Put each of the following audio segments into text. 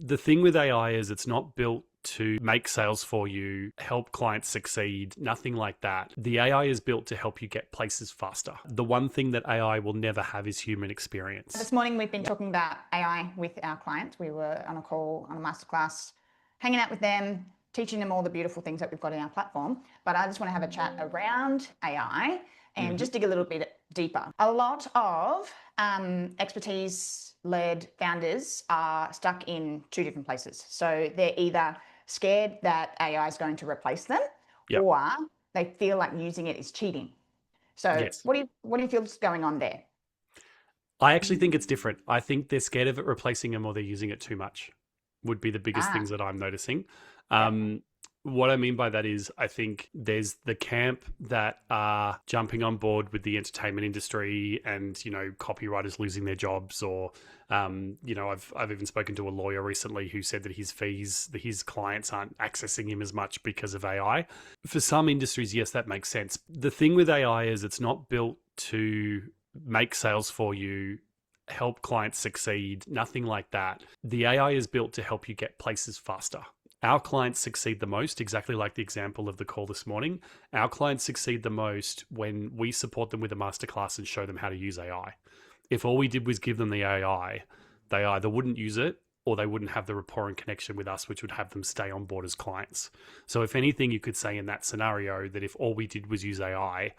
The thing with AI is it's not built to make sales for you, help clients succeed, nothing like that. The AI is built to help you get places faster. The one thing that AI will never have is human experience. This morning we've been talking about AI with our clients. We were on a call, on a masterclass, hanging out with them, teaching them all the beautiful things that we've got in our platform. But I just want to have a chat around AI and just dig a little bit deeper. A lot of expertise-led founders are stuck in two different places. So they're either scared that AI is going to replace them, Yep. or they feel like using it is cheating. So Yes. what do you feel is going on there? I actually think it's different. I think they're scared of it replacing them or they're using it too much, would be the biggest things that I'm noticing. What I mean by that is I think there's the camp that are jumping on board with the entertainment industry and, you know, copywriters losing their jobs or, you know, I've even spoken to a lawyer recently who said that his clients aren't accessing him as much because of AI. For some industries, yes, that makes sense. The thing with AI is it's not built to make sales for you, help clients succeed, nothing like that. The AI is built to help you get places faster. Our clients succeed the most, exactly like the example of the call this morning. Our clients succeed the most when we support them with a masterclass and show them how to use AI. If all we did was give them the AI, they either wouldn't use it or they wouldn't have the rapport and connection with us, which would have them stay on board as clients. So if anything, you could say in that scenario that if all we did was use AI,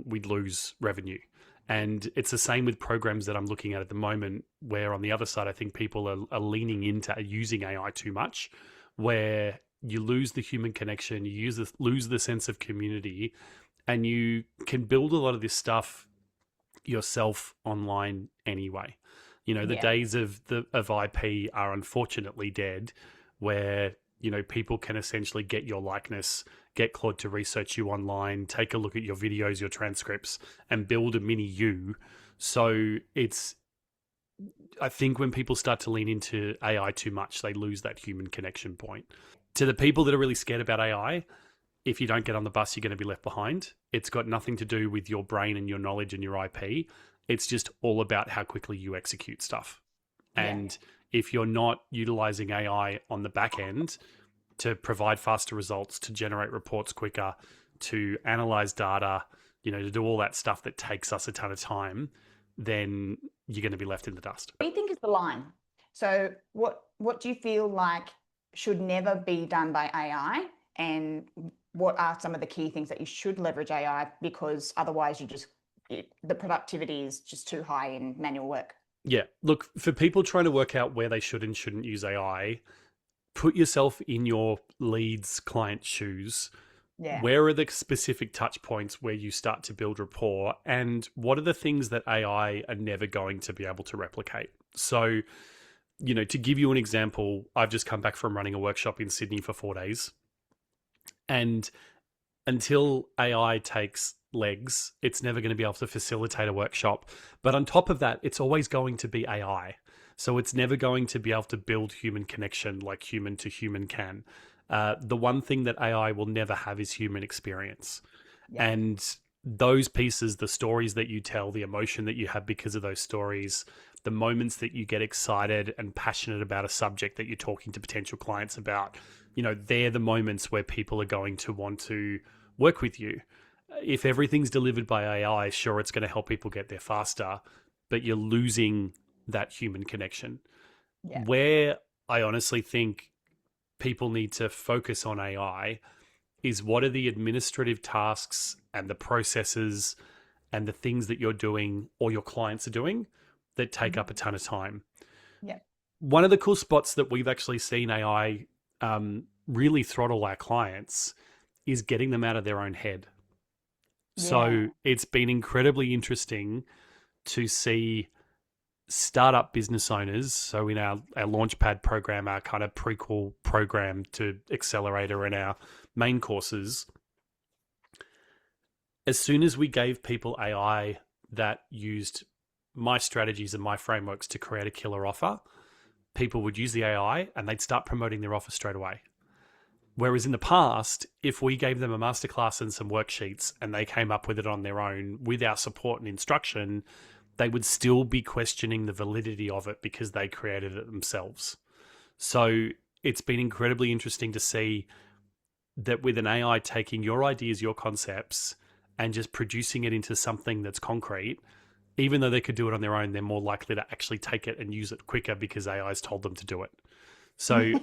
we'd lose revenue. And it's the same with programs that I'm looking at the moment, where on the other side, I think people are leaning into using AI too much, where you lose the human connection, you lose the sense of community, and you can build a lot of this stuff yourself online anyway. You know, the days of IP are unfortunately dead, where, you know, people can essentially get your likeness, get Claude to research you online, take a look at your videos, your transcripts, and build a mini you. So I think when people start to lean into AI too much, they lose that human connection point. To the people that are really scared about AI, if you don't get on the bus, you're going to be left behind. It's got nothing to do with your brain and your knowledge and your IP. It's just all about how quickly you execute stuff. And if you're not utilizing AI on the back end to provide faster results, to generate reports quicker, to analyze data, you know, to do all that stuff that takes us a ton of time, then you're going to be left in the dust. What do you think is the line? So what do you feel like should never be done by AI? And what are some of the key things that you should leverage AI, because otherwise the productivity is just too high in manual work? Yeah. Look, for people trying to work out where they should and shouldn't use AI, put yourself in your leads client shoes. Yeah. Where are the specific touch points where you start to build rapport, and what are the things that AI are never going to be able to replicate? So, you know, to give you an example, I've just come back from running a workshop in Sydney for 4 days. And until AI takes legs, it's never going to be able to facilitate a workshop. But on top of that, it's always going to be AI. So it's never going to be able to build human connection like human to human can. The one thing that AI will never have is human experience. Yeah. And those pieces, the stories that you tell, the emotion that you have because of those stories, the moments that you get excited and passionate about a subject that you're talking to potential clients about, you know, they're the moments where people are going to want to work with you. If everything's delivered by AI, sure, it's going to help people get there faster, but you're losing that human connection. Yeah. Where I honestly think people need to focus on AI is what are the administrative tasks and the processes and the things that you're doing or your clients are doing that take up a ton of time. Yeah. One of the cool spots that we've actually seen AI really throttle our clients is getting them out of their own head. So it's been incredibly interesting to see startup business owners. So in our Launchpad program, our kind of prequel program to Accelerator and our main courses, as soon as we gave people AI that used my strategies and my frameworks to create a killer offer, people would use the AI and they'd start promoting their offer straight away. Whereas in the past, if we gave them a masterclass and some worksheets and they came up with it on their own with our support and instruction, they would still be questioning the validity of it because they created it themselves. So it's been incredibly interesting to see that with an AI taking your ideas, your concepts, and just producing it into something that's concrete, even though they could do it on their own, they're more likely to actually take it and use it quicker because AI's told them to do it. So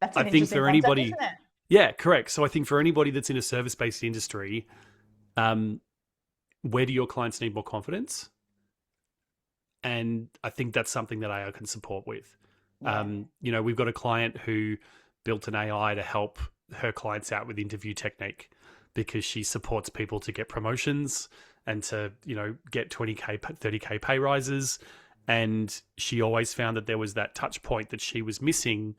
That's I an think interesting for concept, anybody, isn't it? yeah, correct. So I think for anybody that's in a service-based industry, um, where do your clients need more confidence? And I think that's something that AI can support with. Yeah. We've got a client who built an AI to help her clients out with interview technique because she supports people to get promotions and to, get 20K, 30K pay rises. And she always found that there was that touch point that she was missing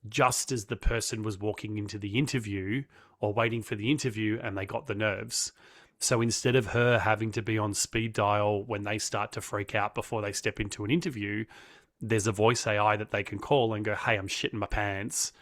just as the person was walking into the interview or waiting for the interview and they got the nerves. So instead of her having to be on speed dial when they start to freak out before they step into an interview, there's a voice AI that they can call and go, hey, I'm shitting my pants.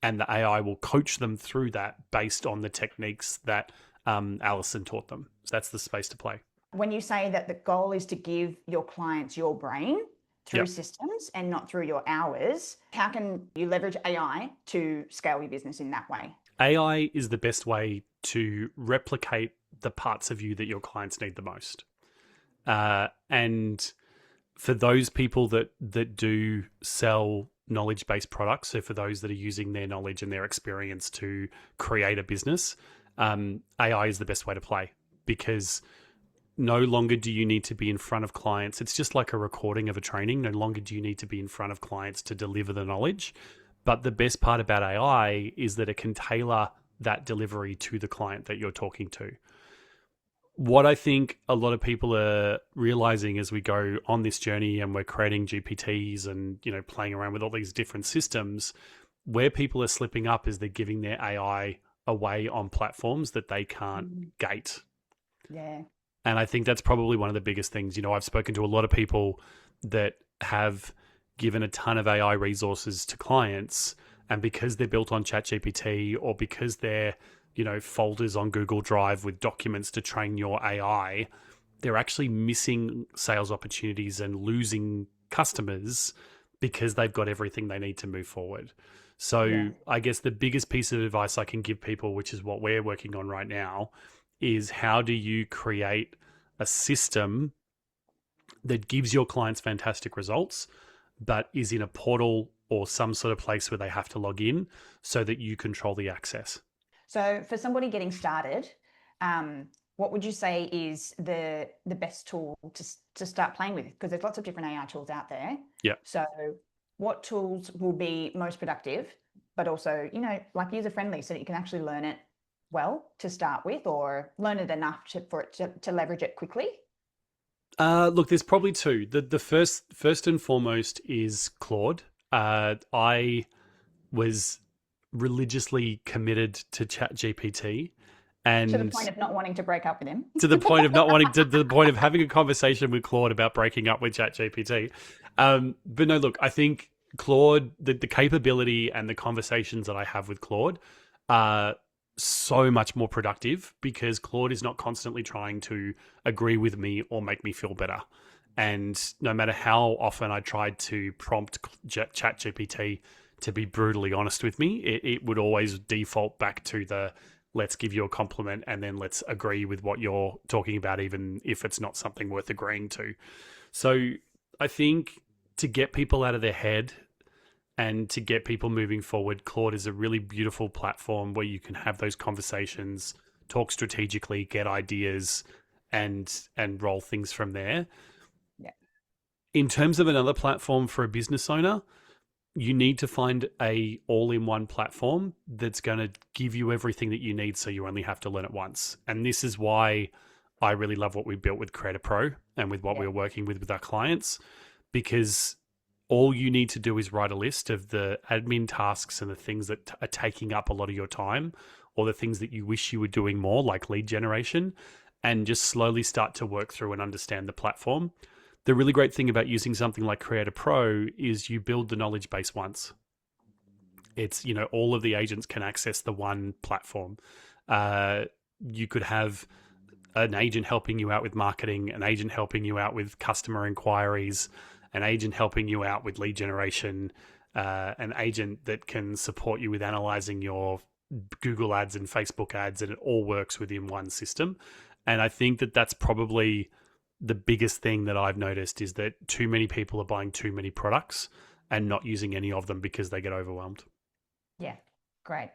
And the AI will coach them through that based on the techniques that Alison taught them. So that's the space to play. When you say that the goal is to give your clients your brain through Yep. systems and not through your hours, how can you leverage AI to scale your business in that way? AI is the best way to replicate the parts of you that your clients need the most. And for those people that do sell knowledge-based products, so for those that are using their knowledge and their experience to create a business, AI is the best way to play because no longer do you need to be in front of clients. It's just like a recording of a training. No longer do you need to be in front of clients to deliver the knowledge. But the best part about AI is that it can tailor that delivery to the client that you're talking to. What I think a lot of people are realizing as we go on this journey and we're creating GPTs and, playing around with all these different systems, where people are slipping up is they're giving their AI away on platforms that they can't gate. Yeah. And I think that's probably one of the biggest things. I've spoken to a lot of people that have given a ton of AI resources to clients, and because they're built on ChatGPT or because they're, folders on Google Drive with documents to train your AI, they're actually missing sales opportunities and losing customers because they've got everything they need to move forward. So Yeah. I guess the biggest piece of advice I can give people, which is what we're working on right now, is how do you create a system that gives your clients fantastic results, but is in a portal or some sort of place where they have to log in so that you control the access. So for somebody getting started, what would you say is the best tool to start playing with? Because there's lots of different AI tools out there. Yeah. So what tools will be most productive, but also, like user friendly so that you can actually learn it well to start with or learn it enough for it to leverage it quickly? Look, there's probably two. The first and foremost is Claude. I was religiously committed to ChatGPT, To the and point of not wanting to break up with him. to the point of not wanting to the point of having a conversation with Claude about breaking up with ChatGPT. But no, look, I think Claude, the capability and the conversations that I have with Claude are so much more productive because Claude is not constantly trying to agree with me or make me feel better. And no matter how often I tried to prompt ChatGPT to be brutally honest with me, it would always default back to the let's give you a compliment and then let's agree with what you're talking about, even if it's not something worth agreeing to. So I think to get people out of their head and to get people moving forward, Claude is a really beautiful platform where you can have those conversations, talk strategically, get ideas, and roll things from there. Yeah. In terms of another platform for a business owner, you need to find a all-in-one platform that's going to give you everything that you need so you only have to learn it once. And this is why I really love what we built with Creator Pro and with what we're working with our clients, because all you need to do is write a list of the admin tasks and the things that are taking up a lot of your time or the things that you wish you were doing more, like lead generation, and just slowly start to work through and understand the platform. The really great thing about using something like Creator Pro is you build the knowledge base once. It's, all of the agents can access the one platform. You could have an agent helping you out with marketing, an agent helping you out with customer inquiries, an agent helping you out with lead generation, an agent that can support you with analyzing your Google ads and Facebook ads, and it all works within one system. And I think that that's probably the biggest thing that I've noticed, is that too many people are buying too many products and not using any of them because they get overwhelmed. Yeah, great.